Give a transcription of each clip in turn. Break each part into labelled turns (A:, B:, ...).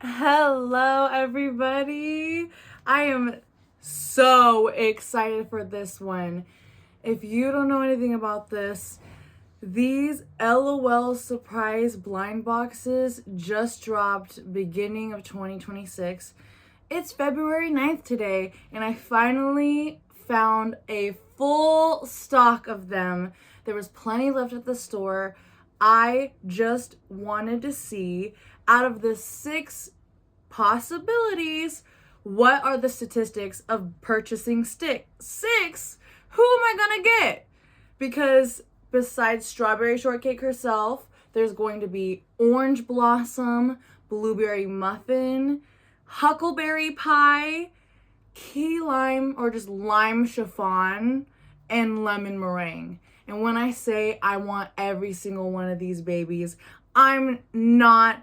A: Hello, everybody. I am so excited for this one. If you don't know anything about this, these LOL surprise blind boxes just dropped beginning of 2026. It's February 9th today, and I finally found a full stock of them. There was plenty left at the store. I just wanted to see, out of the 6 possibilities, what are the statistics of purchasing 6? Who am I gonna get? Because besides Strawberry Shortcake herself, there's going to be Orange Blossom, Blueberry Muffin, Huckleberry Pie, Key Lime or just Lime Chiffon, and Lemon Meringue. And when I say I want every single one of these babies, I'm not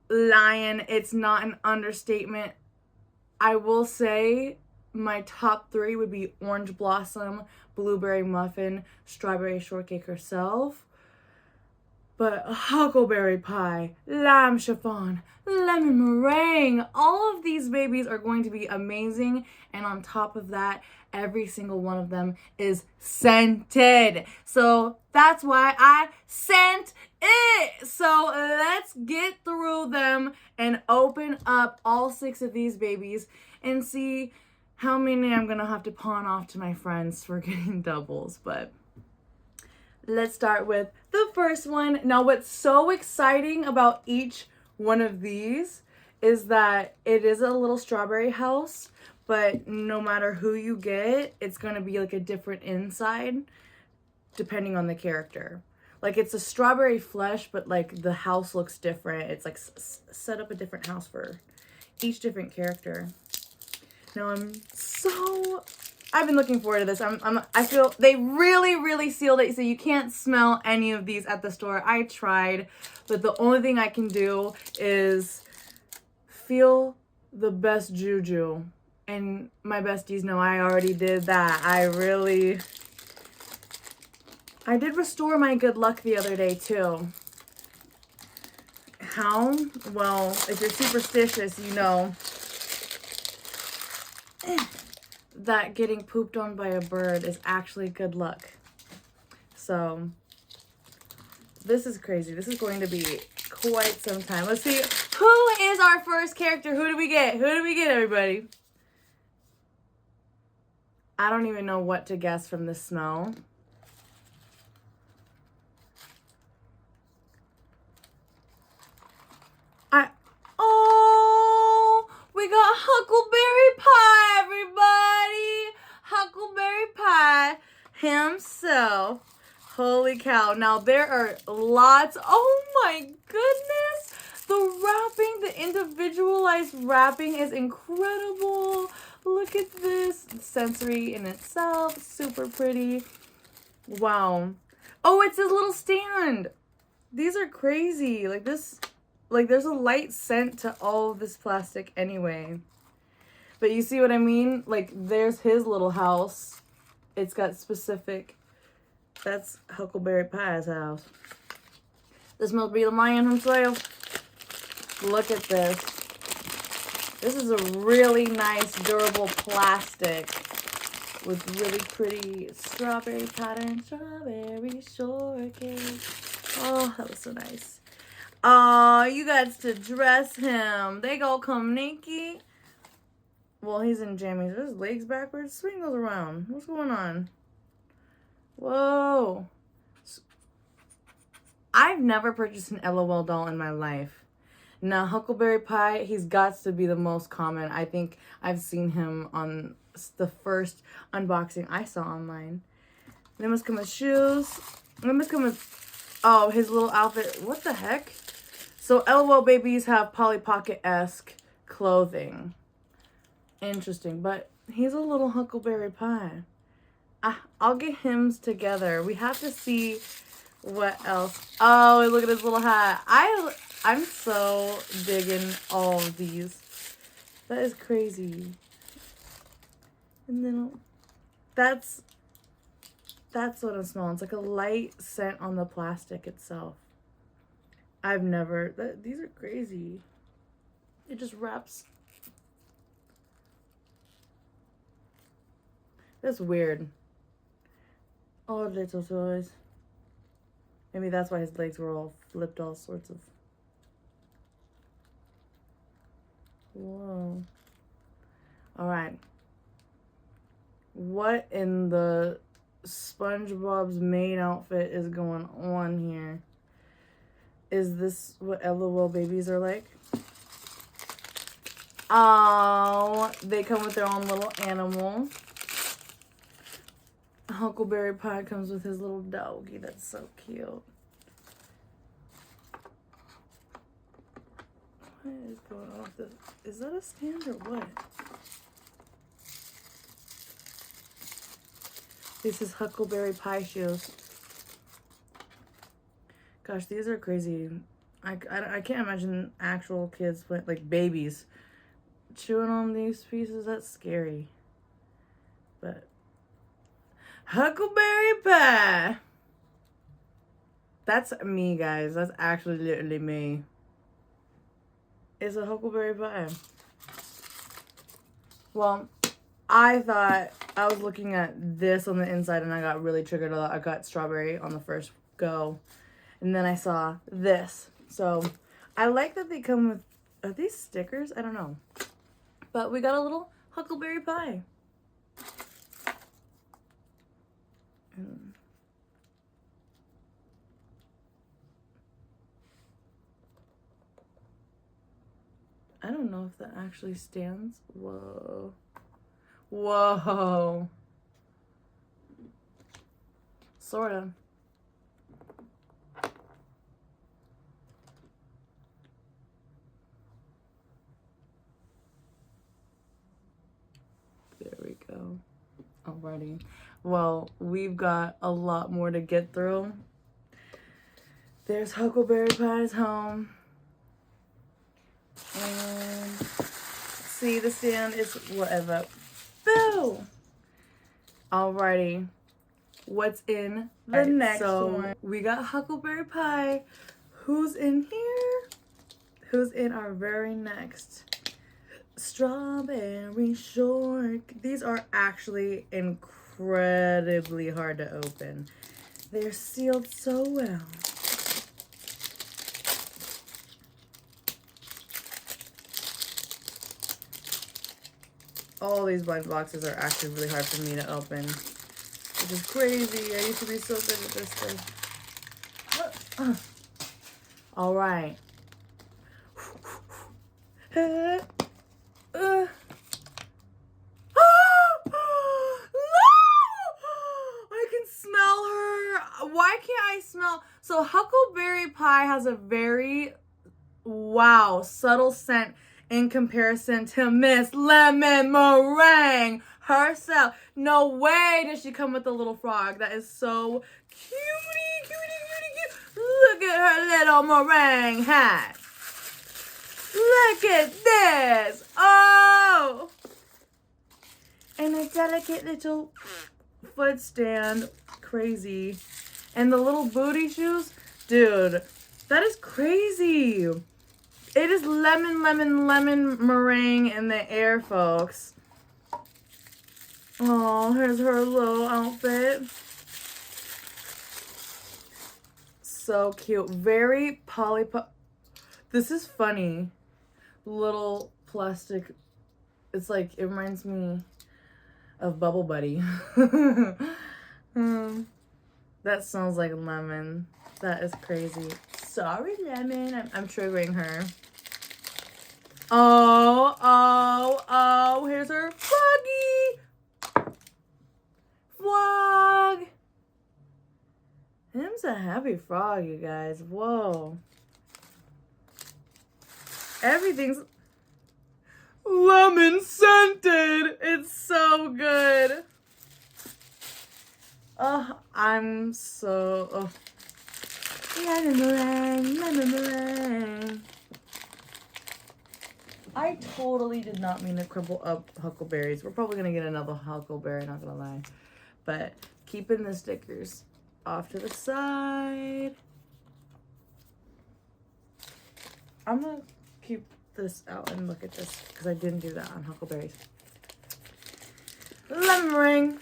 A: lying. It's not an understatement. I will say my top 3 would be Orange Blossom, Blueberry Muffin, Strawberry Shortcake herself. But Huckleberry Pie, Lime Chiffon, Lemon Meringue, all of these babies are going to be amazing. And on top of that, every single one of them is scented. So that's why I sent it. So let's get through them and open up all 6 of these babies and see how many I'm gonna have to pawn off to my friends for getting doubles. But let's start with the first one. Now, what's so exciting about each one of these is that it is a little strawberry house, but no matter who you get, it's going to be like a different inside depending on the character. Like, it's a strawberry flesh, but like the house looks different. It's like set up a different house for each different character. Now, I've been looking forward to this. I feel they really sealed it, so you can't smell any of these at the store. I tried, but the only thing I can do is feel the best juju. And my besties know I already did that. I did restore my good luck the other day too. How? Well, if you're superstitious, you know that getting pooped on by a bird is actually good luck. So this is crazy. This is going to be quite some time. Let's see, who is our first character? Who do we get? Who do we get, everybody? I don't even know what to guess from the smell. Oh, we got Huckleberry Pie, everybody. Huckleberry Pie himself. Holy cow. Now, there are lots. Oh, my goodness. The wrapping, the individualized wrapping is incredible. Look at this. Sensory in itself. Super pretty. Wow. Oh, it's a little stand. These are crazy. Like this, like there's a light scent to all of this plastic anyway. But you see what I mean? Like, there's his little house. It's got specific. That's Huckleberry Pie's house. This must be the man himself. Look at this. This is a really nice, durable plastic with really pretty strawberry pattern. Strawberry shortcake. Oh, that was so nice. Oh, you got to dress him. They go come naked. Well, he's in jammies. Are his legs backwards? Swing those around. What's going on? Whoa. I've never purchased an LOL doll in my life. Now, Huckleberry Pie, he's got to be the most common. I think I've seen him on the first unboxing I saw online. They must come with shoes. They must come with, oh, his little outfit. What the heck? So, LOL babies have Polly Pocket-esque clothing. Interesting, but he's a little Huckleberry Pie. I'll get hymns together. We have to see what else. Oh, look at his little hat. I'm so digging all of these. That is crazy. And then that's what I'm smelling. It's like a light scent on the plastic itself. These are crazy. It just wraps. That's weird. Oh, little toys. Maybe that's why his legs were all flipped all sorts of. Whoa. Alright. What in the SpongeBob's maid outfit is going on here? Is this what LOL babies are like? Oh, they come with their own little animal. Huckleberry Pie comes with his little doggy. That's so cute. What is going on with this? Is that a stand or what? This is Huckleberry Pie shoes. Gosh, these are crazy. I can't imagine actual kids, like babies, chewing on these pieces. That's scary. But Huckleberry Pie. That's me, guys. That's actually literally me. It's a Huckleberry Pie. Well, I thought I was looking at this on the inside and I got really triggered a lot. I got strawberry on the first go. And then I saw this. So I like that they come with, are these stickers? I don't know. But we got a little Huckleberry Pie. I don't know if that actually stands. Whoa. Whoa. Sorta. There we go. Alrighty. Well, we've got a lot more to get through. There's Huckleberry Pie's home. And see, the stand is whatever. Boo! Alrighty. What's in the next one? We got Huckleberry Pie. Who's in here? Who's in our very next? Strawberry Shortcake. These are actually incredibly hard to open. They're sealed so well. All these blind boxes are actually really hard for me to open, which is crazy. I used to be so good at this stuff. All right. No! I can smell her. Why can't I smell? So Huckleberry Pie has a very, wow, subtle scent in comparison to Miss Lemon Meringue herself. No way does she come with a little frog. That is so cutie, cutie. Look at her little meringue hat. Look at this. Oh. And a delicate little foot stand. Crazy. And the little booty shoes. Dude, that is crazy. It is lemon meringue in the air, folks. Oh, here's her little outfit. So cute. Very This is funny. Little plastic. It's like, it reminds me of Bubble Buddy. That smells like lemon. That is crazy. Sorry, Lemon. I'm triggering her. Oh, here's her froggy. Frog. Him's a happy frog, you guys. Whoa. Everything's lemon scented. It's so good. Oh, I'm so... Oh. Lemon meringue. I totally did not mean to crumple up huckleberries. We're probably going to get another huckleberry, not going to lie. But keeping the stickers off to the side. I'm going to keep this out and look at this because I didn't do that on huckleberries. Lemon meringue.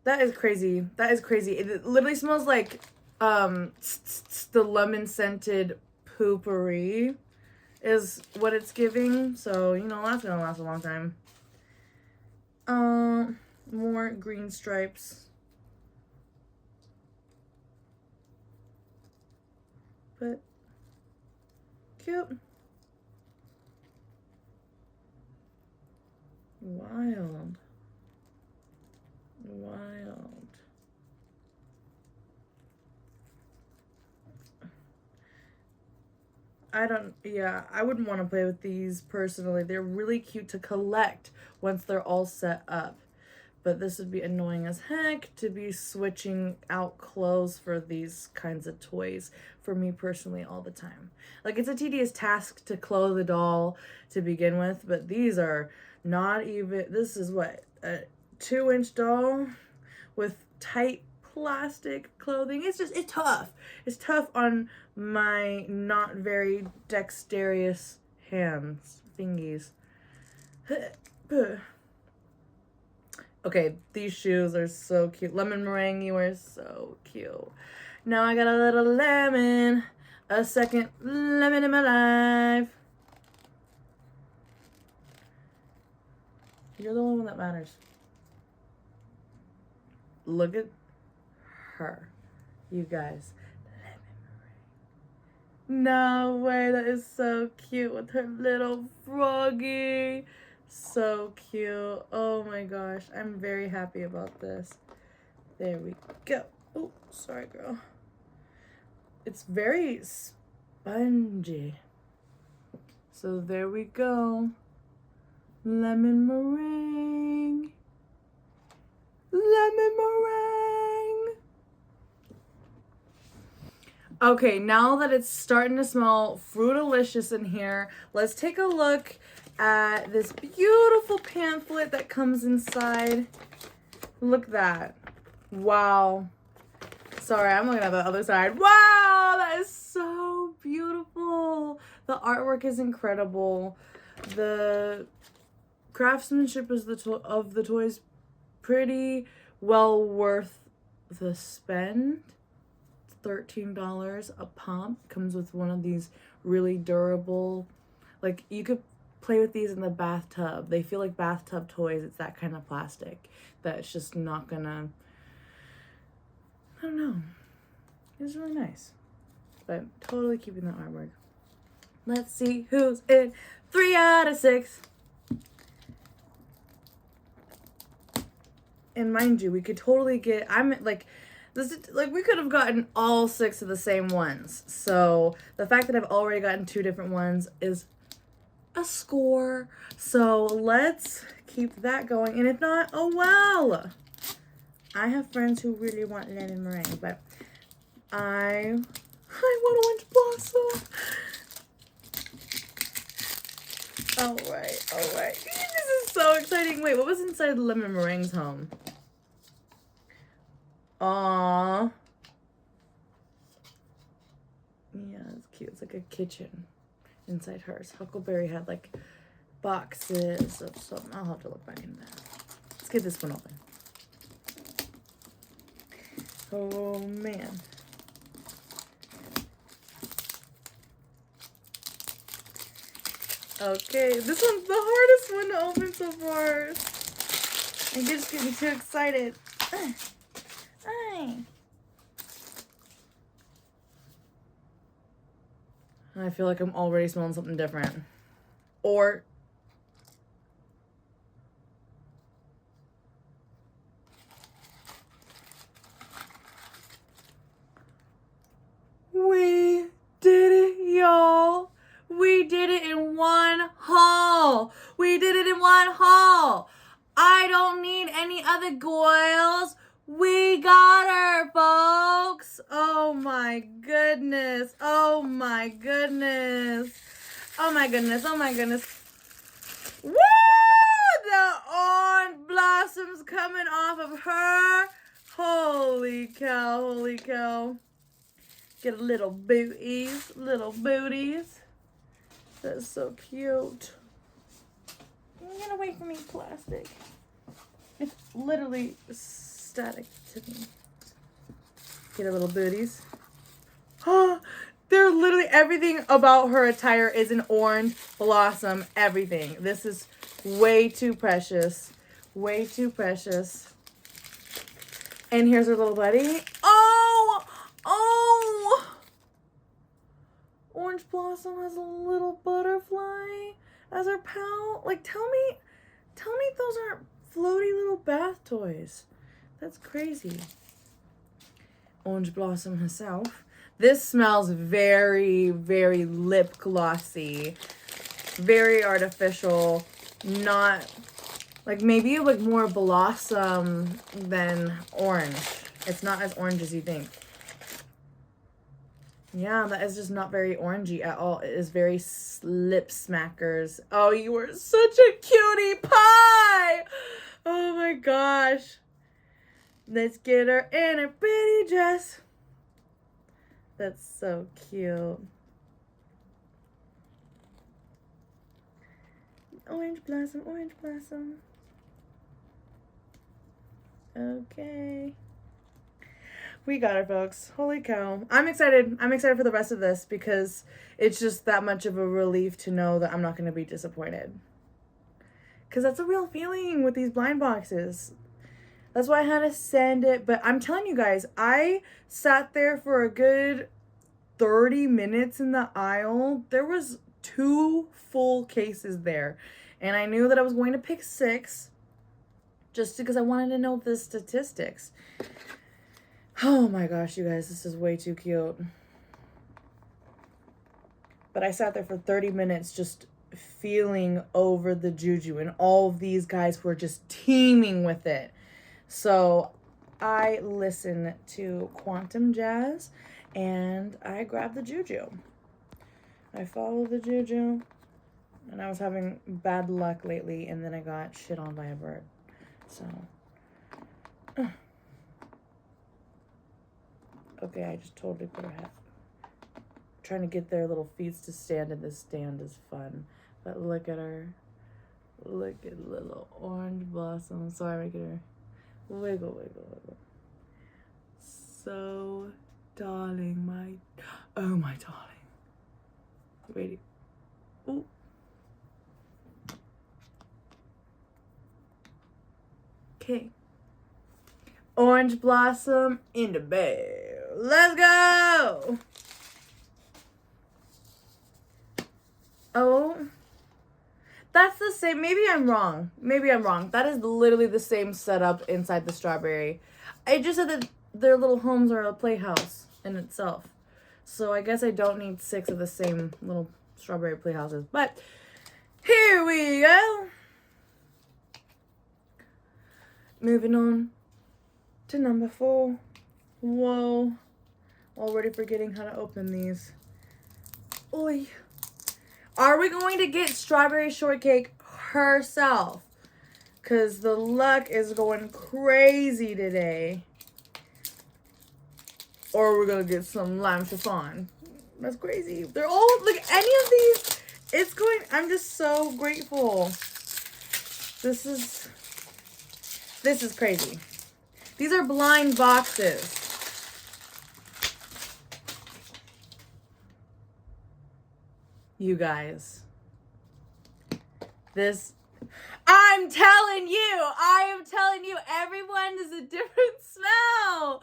A: That is crazy. That is crazy. It literally smells like the lemon scented poopery is what it's giving. So, you know, that's gonna last a long time. More green stripes. But cute. Wild. Wild. I wouldn't want to play with these personally. They're really cute to collect once they're all set up. But this would be annoying as heck to be switching out clothes for these kinds of toys for me personally all the time. Like, it's a tedious task to clothe a doll to begin with, but these are not even, this is what, a 2-inch doll with tight plastic clothing. It's tough. It's tough on my not very dexterous hands, thingies. Okay, these shoes are so cute. Lemon meringue, you are so cute. Now I got a little lemon, a second lemon in my life. You're the only one that matters. Look at her, you guys. No way, that is so cute with her little froggy. So cute. Oh my gosh, I'm very happy about this. There we go. Oh, sorry, girl. It's very spongy. So there we go. Lemon meringue. Lemon meringue. Okay, now that it's starting to smell fruitalicious in here, let's take a look at this beautiful pamphlet that comes inside. Look at that. Wow. Sorry, I'm looking at the other side. Wow, that is so beautiful. The artwork is incredible. The craftsmanship is of the toys pretty well worth the spend. It's $13 a pop. Comes with one of these really durable, like, you could play with these in the bathtub. They feel like bathtub toys. It's that kind of plastic that it's just not gonna, I don't know. It's really nice. But totally keeping the artwork. Let's see who's in 3 out of 6. And mind you, we could totally get, we could have gotten all 6 of the same ones. So the fact that I've already gotten 2 different ones is a score. So let's keep that going. And if not, oh well. I have friends who really want lemon meringue, but I want orange blossom. All right. This is so exciting. Wait, what was inside lemon meringue's home? Aww. Yeah, it's cute. It's like a kitchen inside hers. Huckleberry had like boxes of something. I'll have to look back in that. Let's get this one open. Oh man. Okay, this one's the hardest one to open so far. I'm just getting too excited. I feel like I'm already smelling something different. Or we did it, y'all. We did it in one haul. We did it in one haul. I don't need any other goils. We got her, folks. Oh my goodness. Oh my goodness. Oh my goodness. Oh my goodness. Woo! The orange blossoms coming off of her. Holy cow. Holy cow. Get little booties. Little booties. That's so cute. Get away from me, plastic. It's literally static to me. Get her little booties. Oh, they're literally, everything about her attire is an orange blossom. Everything. This is way too precious. Way too precious. And here's her little buddy. Oh! Oh! Orange Blossom has a little butterfly as her pal. Like, tell me those aren't floaty little bath toys. That's crazy. Orange Blossom herself. This smells very, very lip glossy. Very artificial. Not, like, maybe like more blossom than orange. It's not as orange as you think. Yeah, that is just not very orangey at all. It is very lip smackers. Oh, you are such a cutie pie! Oh my gosh. Let's get her in her pretty dress. That's so cute. Orange Blossom, Orange Blossom. Okay. We got her, folks. Holy cow. I'm excited. I'm excited for the rest of this because it's just that much of a relief to know that I'm not going to be disappointed. Because that's a real feeling with these blind boxes. That's why I had to send it. But I'm telling you guys, I sat there for a good 30 minutes in the aisle. There was 2 full cases there. And I knew that I was going to pick 6 just because I wanted to know the statistics. Oh my gosh, you guys, this is way too cute. But I sat there for 30 minutes just feeling over the juju, and all of these guys were just teeming with it. So I listened to Quantum Jazz, and I grabbed the juju. I followed the juju, and I was having bad luck lately, and then I got shit on by a bird. So... Okay, I just totally put her head. Trying to get their little feet to stand in this stand is fun. But look at her. Look at little Orange Blossom. Sorry, look at her. Wiggle, wiggle, wiggle. So darling, oh my darling. Wait. Ooh. Okay. Orange Blossom in the bed. Let's go! Oh. That's the same. Maybe I'm wrong. Maybe I'm wrong. That is literally the same setup inside the Strawberry. I just said that their little homes are a playhouse in itself. So I guess I don't need 6 of the same little Strawberry playhouses. But here we go. Moving on to number 4. Whoa. Already forgetting how to open these. Oi. Are we going to get Strawberry Shortcake herself? Because the luck is going crazy today. Or we're going to get some lime chiffon. That's crazy. They're all, like, any of these, it's going, I'm just so grateful. This is crazy. These are blind boxes. You guys. I'm telling you, everyone is a different smell.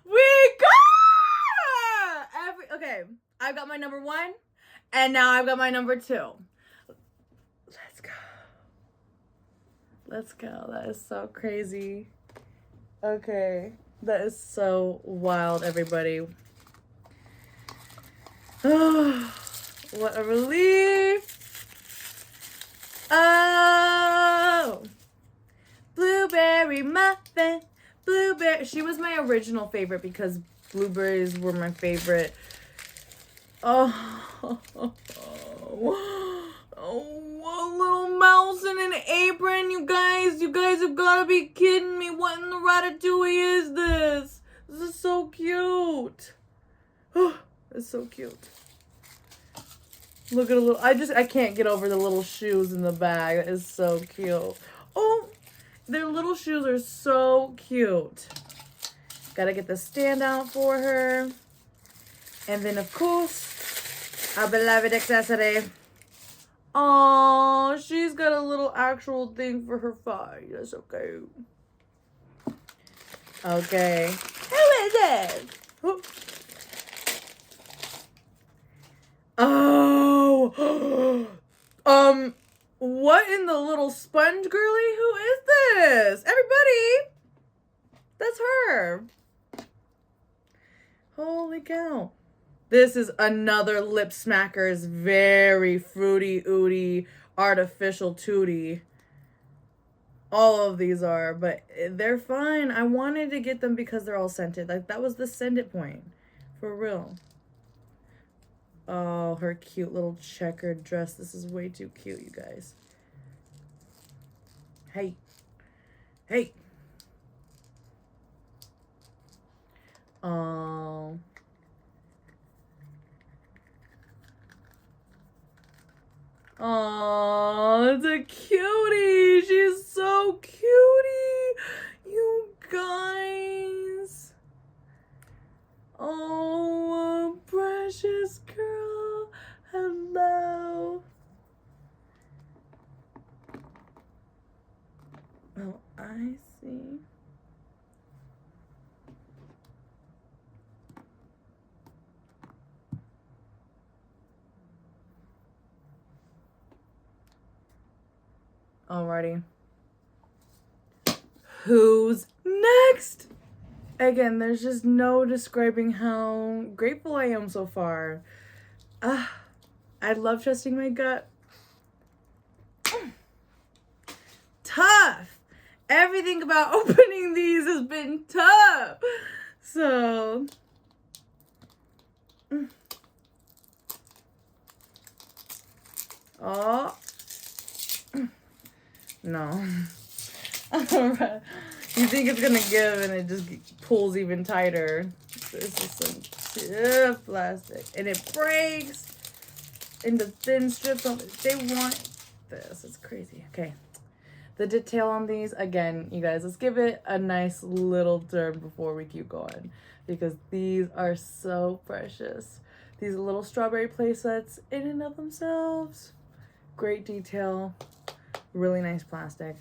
A: We got okay, I've got my number 1, and now I've got my number 2. Let's go. Let's go. That is so crazy. Okay. That is so wild, everybody. Oh, what a relief. Oh. Blueberry muffin. Blueberry. She was my original favorite because blueberries were my favorite. Oh. Oh, a little mouse in an apron, you guys have got to be kidding me. What in the ratatouille is this? This is so cute. Oh, it's so cute. Look at a little, I can't get over the little shoes in the bag. That is so cute. Oh, their little shoes are so cute. Gotta get the stand out for her. And then, of course, our beloved accessory. Oh, she's got a little actual thing for her face. That's so cute. Okay. Who is it? Oh. What in the little sponge girly? Who is this? Everybody. That's her. Holy cow. This is another Lip Smacker's very fruity, ooty, artificial tootie. All of these are, but they're fine. I wanted to get them because they're all scented. Like, that was the send it point. For real. Oh, her cute little checkered dress. This is way too cute, you guys. Hey. Hey. Oh. Oh, it's a cutie. She's so cutie. You guys. Oh, precious girl. Hello. Oh, I see. Alrighty. Who's next? Again, there's just no describing how grateful I am so far. I love trusting my gut. Tough. Everything about opening these has been tough. So. Oh. No. You think it's gonna give and it just pulls even tighter. This is some stiff plastic. And it breaks into thin strips. They want this. It's crazy. Okay. The detail on these, again, you guys, let's give it a nice little turn before we keep going. Because these are so precious. These little strawberry playsets in and of themselves. Great detail. Really nice plastic.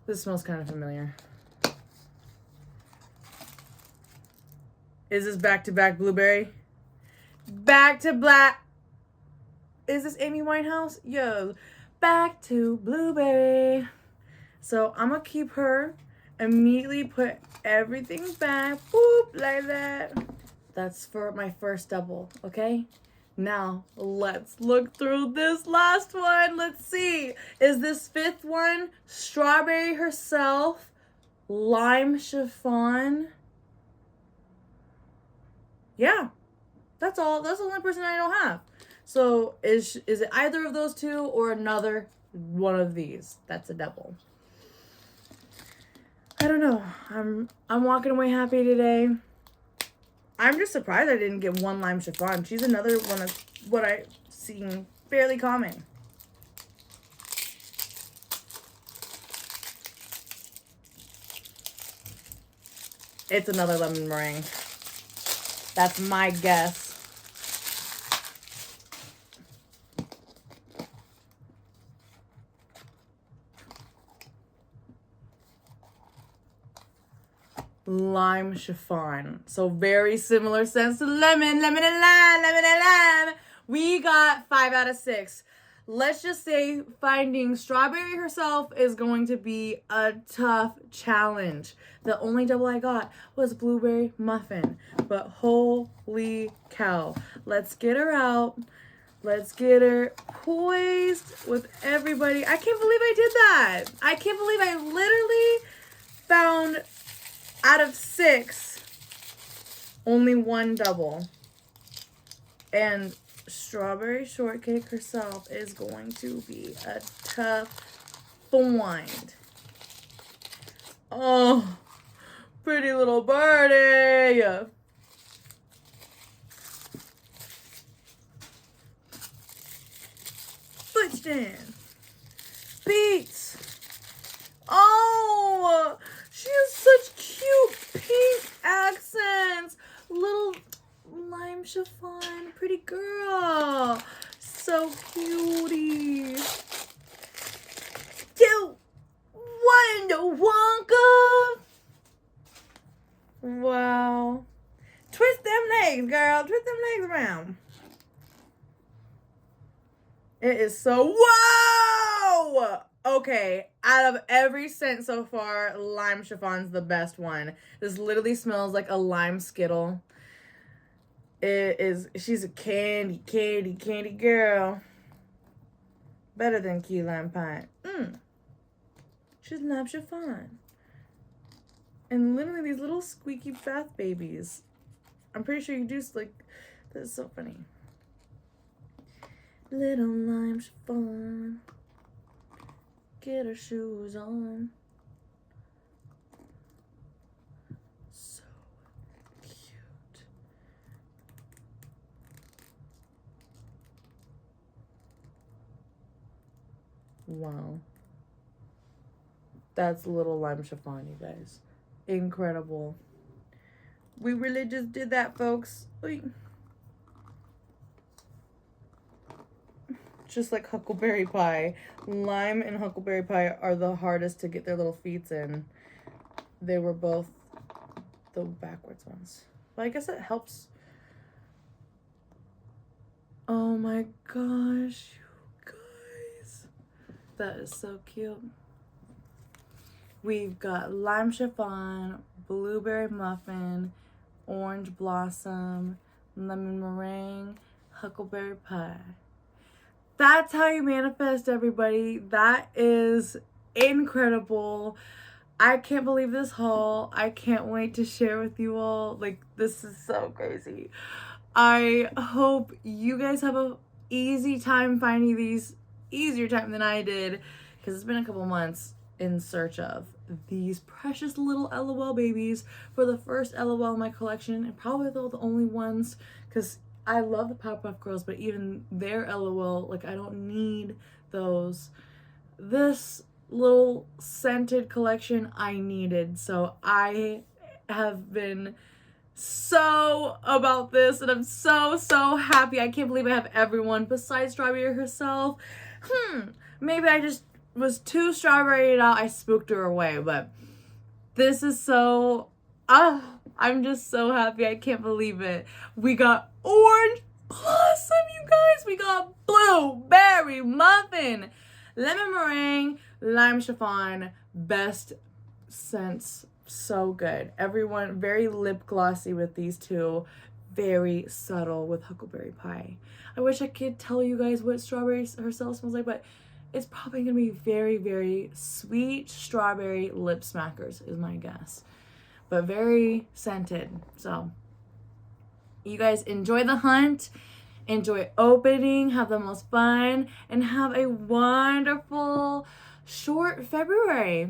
A: This smells kind of familiar. Is this back-to-back blueberry? Back to black. Is this Amy Winehouse? Yo, back to blueberry. So I'm gonna keep her. Immediately put everything back. Boop, like that. That's for my first double, okay? Now, let's look through this last one. Let's see. Is this fifth one Strawberry herself? Lime chiffon? Yeah. That's all. That's the only person I don't have. So, is it either of those two or another one of these? That's a double. I don't know. I'm walking away happy today. I'm just surprised I didn't get one lime chiffon. She's another one of what I've seen fairly common. It's another lemon meringue. That's my guess. Lime chiffon. So very similar sense to lemon, lemon and lime, lemon and lime. We got 5 out of 6. Let's just say finding Strawberry herself is going to be a tough challenge. The only double I got was Blueberry Muffin. But holy cow. Let's get her out. Let's get her poised with everybody. I can't believe I did that. I can't believe I literally found out of 6, only one double. And Strawberry Shortcake herself is going to be a tough find. Oh, pretty little birdie. Ashton. Beats. Oh, she has such cute pink accents. Little lime chiffon, pretty girl. So cutie. 2, 1, Wonka. Wow. Twist them legs, girl. Twist them legs around. It is so... Whoa! Okay, out of every scent so far, lime chiffon's the best one. This literally smells like a lime Skittle. It is... She's a candy girl. Better than key lime pie. She's lime chiffon. And literally these little squeaky bath babies. I'm pretty sure you do like... This is so funny. Little lime chiffon. Get her shoes on. So cute. Wow. That's little lime chiffon, you guys. Incredible. We really just did that, folks. Oy. Just like Huckleberry Pie. Lime and Huckleberry Pie are the hardest to get their little feet in. They were both the backwards ones. But I guess it helps. Oh my gosh, you guys. That is so cute. We've got lime chiffon, blueberry muffin, orange blossom, lemon meringue, Huckleberry Pie. That's how you manifest, everybody. That is incredible. I can't believe this haul. I can't wait to share with you all. Like, this is so crazy. I hope you guys have a easy time finding these, easier time than I did, because it's been a couple months in search of these precious little LOL babies for the first LOL in my collection, and probably the only ones, because I love the Powerpuff Girls, but even their LOL, like, I don't need those. This little scented collection I needed, so I have been so about this, and I'm so happy. I can't believe I have everyone besides Strawberry herself. Maybe I just was too strawberried out. I spooked her away, but this is so... I'm just so happy. I can't believe it. We got orange blossom, you guys. We got blueberry muffin, lemon meringue, lime chiffon. Best scents. So good. Everyone very lip glossy with these two. Very subtle with Huckleberry Pie. I wish I could tell you guys what Strawberry herself smells like, but it's probably going to be very sweet strawberry lip smackers is my guess. But very scented. So you guys enjoy the hunt, enjoy opening, have the most fun, and have a wonderful short February.